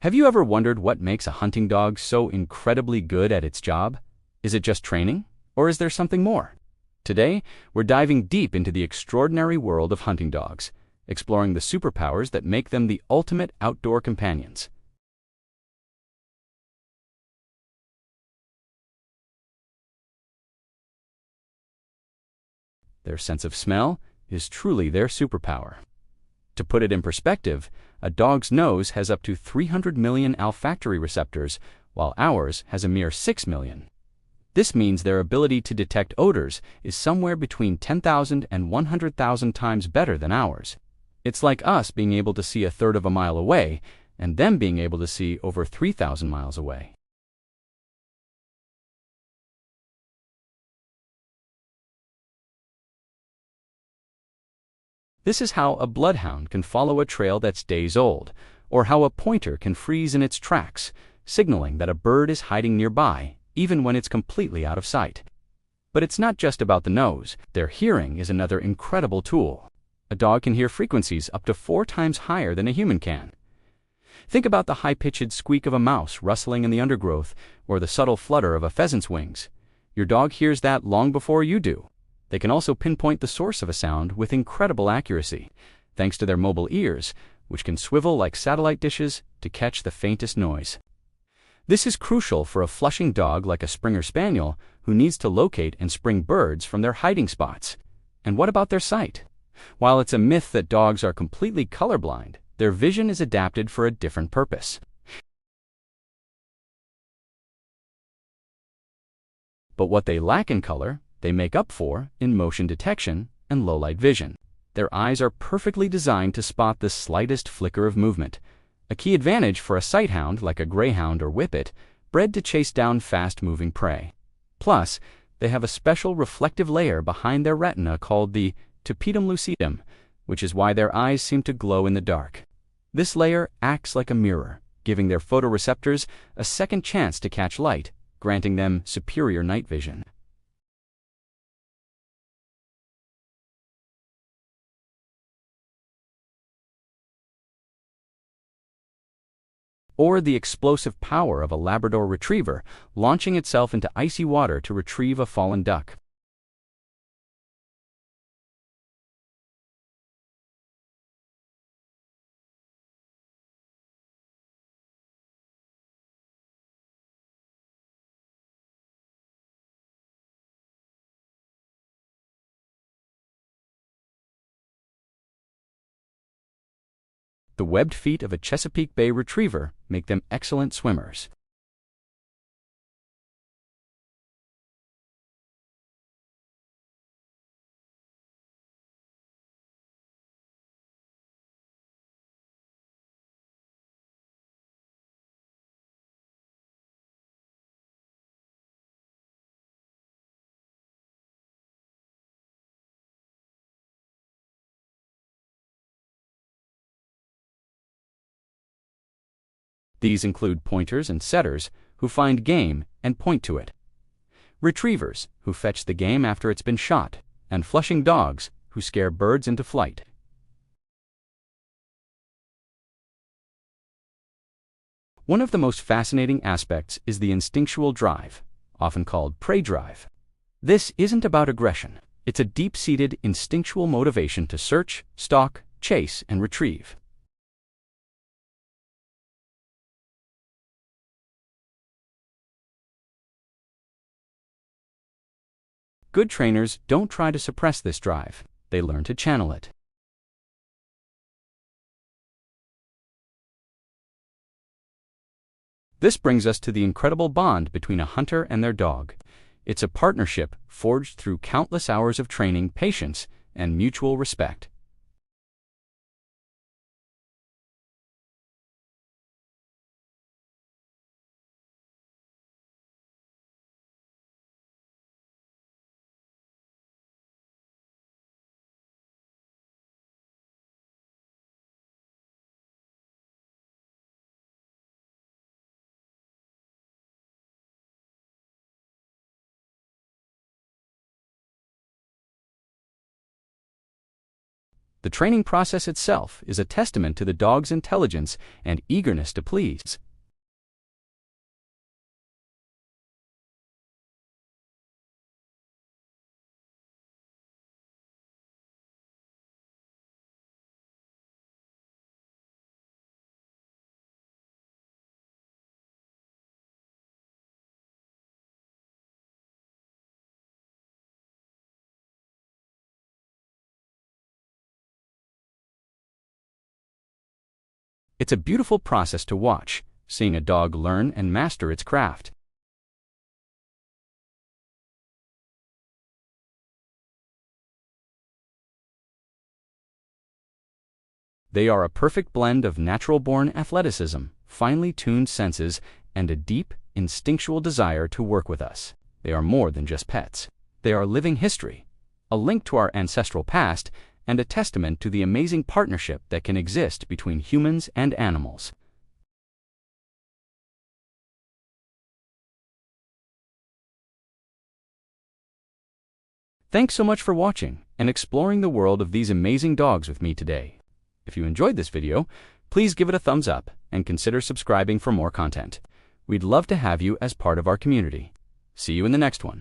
Have you ever wondered what makes a hunting dog so incredibly good at its job? Is it just training, or is there something more? Today, we're diving deep into the extraordinary world of hunting dogs, exploring the superpowers that make them the ultimate outdoor companions. Their sense of smell is truly their superpower. To put it in perspective, a dog's nose has up to 300 million olfactory receptors, while ours has a mere 6 million. This means their ability to detect odors is somewhere between 10,000 and 100,000 times better than ours. It's like us being able to see a third of a mile away, and them being able to see over 3,000 miles away. This is how a bloodhound can follow a trail that's days old, or how a pointer can freeze in its tracks, signaling that a bird is hiding nearby, even when it's completely out of sight. But it's not just about the nose. Their hearing is another incredible tool. A dog can hear frequencies up to 4 times higher than a human can. Think about the high-pitched squeak of a mouse rustling in the undergrowth, or the subtle flutter of a pheasant's wings. Your dog hears that long before you do. They can also pinpoint the source of a sound with incredible accuracy, thanks to their mobile ears, which can swivel like satellite dishes to catch the faintest noise. This is crucial for a flushing dog like a Springer Spaniel who needs to locate and spring birds from their hiding spots. And what about their sight? While it's a myth that dogs are completely colorblind, their vision is adapted for a different purpose. But what they lack in color, they make up for in motion detection and low-light vision. Their eyes are perfectly designed to spot the slightest flicker of movement, a key advantage for a sighthound like a greyhound or whippet, bred to chase down fast-moving prey. Plus, they have a special reflective layer behind their retina called the tapetum lucidum, which is why their eyes seem to glow in the dark. This layer acts like a mirror, giving their photoreceptors a second chance to catch light, granting them superior night vision. Or the explosive power of a Labrador retriever launching itself into icy water to retrieve a fallen duck. The webbed feet of a Chesapeake Bay retriever make them excellent swimmers. These include pointers and setters, who find game and point to it, retrievers, who fetch the game after it's been shot, and flushing dogs, who scare birds into flight. One of the most fascinating aspects is the instinctual drive, often called prey drive. This isn't about aggression. It's a deep-seated instinctual motivation to search, stalk, chase, and retrieve. Good trainers don't try to suppress this drive. They learn to channel it. This brings us to the incredible bond between a hunter and their dog. It's a partnership forged through countless hours of training, patience, and mutual respect. The training process itself is a testament to the dog's intelligence and eagerness to please. It's a beautiful process to watch, seeing a dog learn and master its craft. They are a perfect blend of natural-born athleticism, finely tuned senses, and a deep, instinctual desire to work with us. They are more than just pets. They are living history, a link to our ancestral past, and a testament to the amazing partnership that can exist between humans and animals. Thanks so much for watching and exploring the world of these amazing dogs with me today. If you enjoyed this video, please give it a thumbs up and consider subscribing for more content. We'd love to have you as part of our community. See you in the next one.